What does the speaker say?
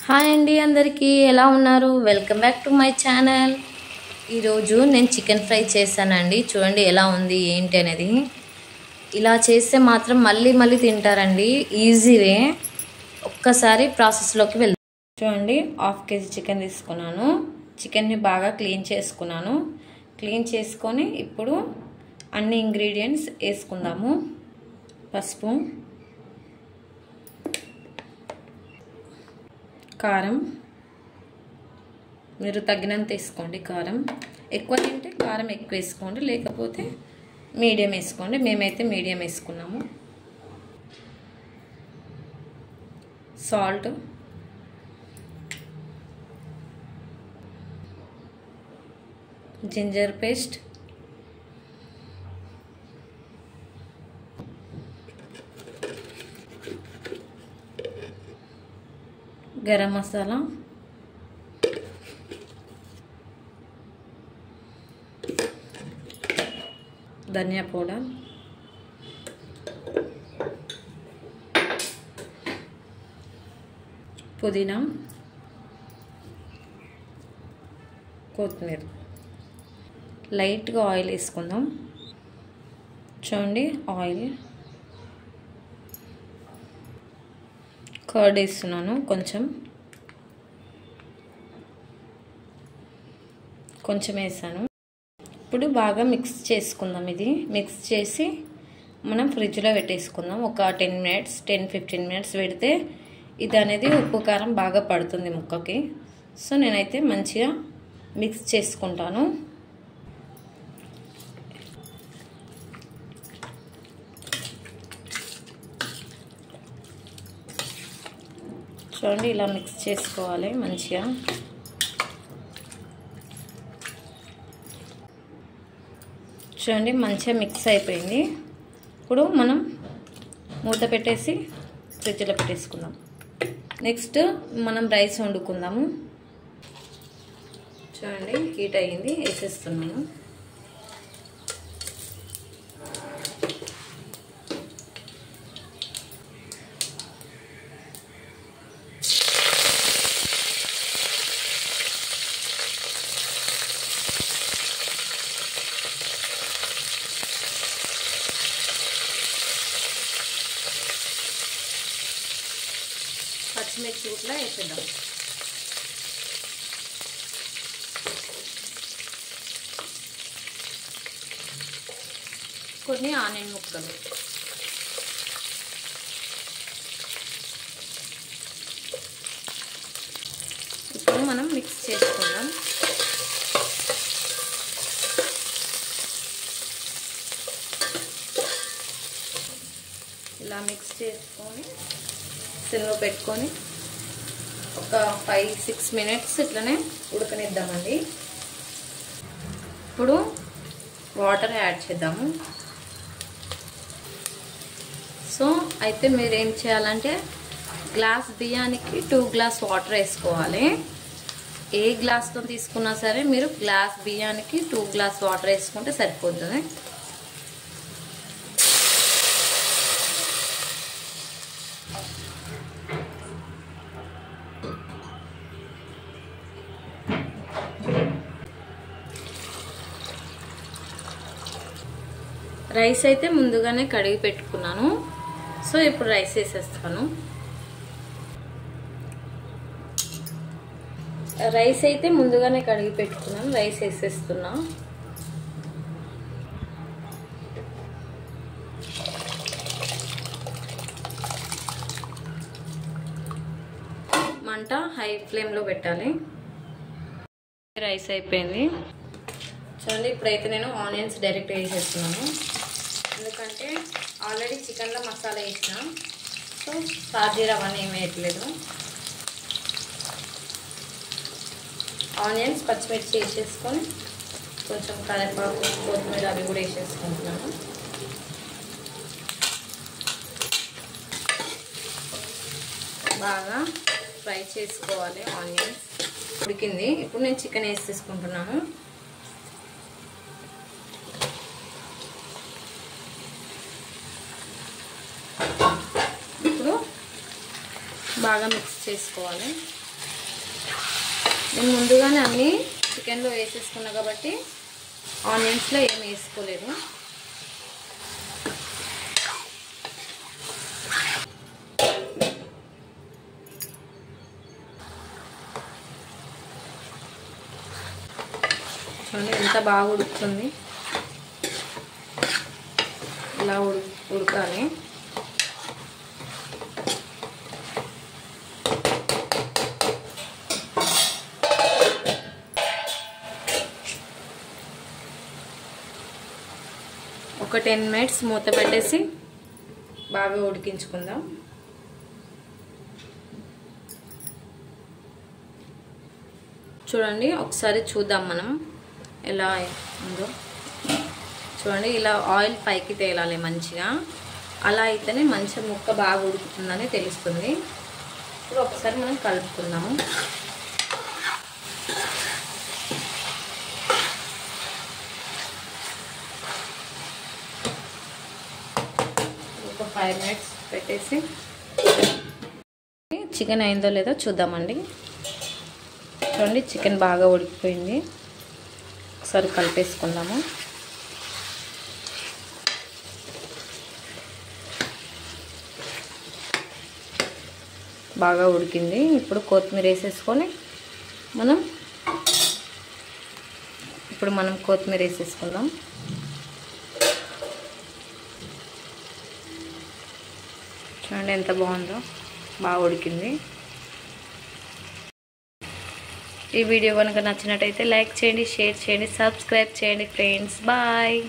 Hi అండి, అందరికీ ఎలా ఉన్నారు? Welcome back to my channel. ఈరోజు నేను చికెన్ ఫ్రై చేశానండి. చూడండి ఎలా ఉంది ఏంటి అనేది. ఇలా చేస్తే మాత్రం మళ్ళీ మళ్ళీ తింటారండి. Easy way. ఒక్కసారి ప్రాసెస్లోకి వెళ్దాం. చూడండి, 1/2 kg చికెన్ తీసుకున్నాను. చికెన్ని బాగా క్లీన్ చేసుకున్నాను. క్లీన్ చేసుకొని ఇప్పుడు అన్ని ఇంగ్రీడియంట్స్ వేసుకుందాము. పసుపు, కారం, మీరు తగినంత వేసుకోండి. కారం ఎక్కువ తింటే కారం ఎక్కువ వేసుకోండి, లేకపోతే మీడియం వేసుకోండి. మేమైతే మీడియం వేసుకున్నాము. Salt, ginger paste, garam masala, ధనియా పౌడర్, పుదీనా, కొత్తిమీర. లైట్గా ఆయిల్ వేసుకుందాం. చూడండి, ఆయిల్, కర్డ్ వేస్తున్నాను. కొంచెం వేసాను. ఇప్పుడు బాగా మిక్స్ చేసుకుందాం. ఇది మిక్స్ చేసి మనం ఫ్రిడ్జ్లో పెట్టేసుకుందాం. ఒక 10-15 మినిట్స్ పెడితే ఇది అనేది ఉప్పు కారం బాగా పడుతుంది ముక్కకి. సో నేనైతే మంచిగా మిక్స్ చేసుకుంటాను. చూడండి, ఇలా మిక్స్ చేసుకోవాలి మంచిగా. చూడండి, మంచిగా మిక్స్ అయిపోయింది. ఇప్పుడు మనం మూత పెట్టేసి ఫ్రిడ్జ్లో పెట్టేసుకుందాం. నెక్స్ట్ మనం రైస్ వండుకుందాము. చూడండి, హీట్ అయ్యింది, వేసేస్తున్నాను. పచ్చిమిర్చి కూడా వేసేద్దాం. కొన్ని ఆనియన్ ముక్కలు, ఇప్పుడు మనం మిక్స్ చేసుకుందాం. ఇలా మిక్స్ చేసుకొని సిమ్లో పెట్టుకొని ఒక 5-6 మినిట్స్ ఇట్లనే ఉడకనిద్దామండి. ఇప్పుడు వాటర్ యాడ్ చేద్దాము. సో అయితే మీరు ఏం చేయాలంటే గ్లాస్ బియ్యానికి 2 గ్లాస్ వాటర్ వేసుకోవాలి. ఏ గ్లాస్తో తీసుకున్నా సరే మీరు గ్లాస్ బియ్యానికి 2 గ్లాస్ వాటర్ వేసుకుంటే సరిపోతుంది. రైస్ అయితే ముందుగానే కడిగి పెట్టుకున్నాను. సో ఇప్పుడు రైస్ వేసేస్తాను. రైస్ అయితే ముందుగానే కడిగి పెట్టుకున్నాను. రైస్ వేసేస్తున్నా. మంట హై ఫ్లేమ్లో పెట్టాలి. రైస్ అయిపోయింది. చూడండి, ఇప్పుడైతే నేను ఆనియన్స్ డైరెక్ట్ వేసేస్తున్నాను. ఎందుకంటే ఆల్రెడీ చికెన్లో మసాలా వేసిన, సో సాజీరా అవన్నీ ఏమి వేయట్లేదు. ఆనియన్స్, పచ్చిమిర్చి వేసేసుకొని కొంచెం కరివేపాకు, కొత్తిమీర అవి కూడా వేసేసుకుంటున్నాను. బాగా ఫ్రై చేసుకోవాలి. ఆనియన్స్ ఉడికింది. ఇప్పుడు నేను చికెన్ వేసేసుకుంటున్నాను. ఇప్పుడు బాగా మిక్స్ చేసుకోవాలి. నేను ముందుగానే అన్నీ చికెన్లో వేసేసుకున్నా కాబట్టి ఆనియన్స్లో ఏమి వేసుకోలేదు. చూడండి ఎంత బాగా ఉడుకుతుంది. ఇలా ఉడకాలి. ఒక 10 మినిట్స్ మూత పెట్టేసి బాగా ఉడికించుకుందాం. చూడండి ఒకసారి చూద్దాం మనం ఎలా ఉందో. చూడండి ఇలా ఆయిల్ పైకి తేలాలి మంచిగా. అలా అయితేనే మంచిగా ముక్క బాగా ఉడుకుతుందని తెలుస్తుంది. ఇప్పుడు ఒకసారి మనం కలుపుకుందాము. ఒక 5 మినిట్స్ పెట్టేసి చికెన్ అయిందో లేదో చూద్దామండి. చూడండి చికెన్ బాగా ఉడికిపోయింది. ఒకసారి కలిపేసుకుందాము. బాగా ఉడికింది. ఇప్పుడు కొత్తిమీర వేసేసుకొని మనం కొత్తిమీర వేసేసుకుందాం. చూడండి ఎంత బాగుందో, బాగా ఉడికింది. ఈ వీడియో కనుక నచ్చినట్టయితే లైక్ చేయండి, షేర్ చేయండి, సబ్స్క్రైబ్ చేయండి ఫ్రెండ్స్. బాయ్.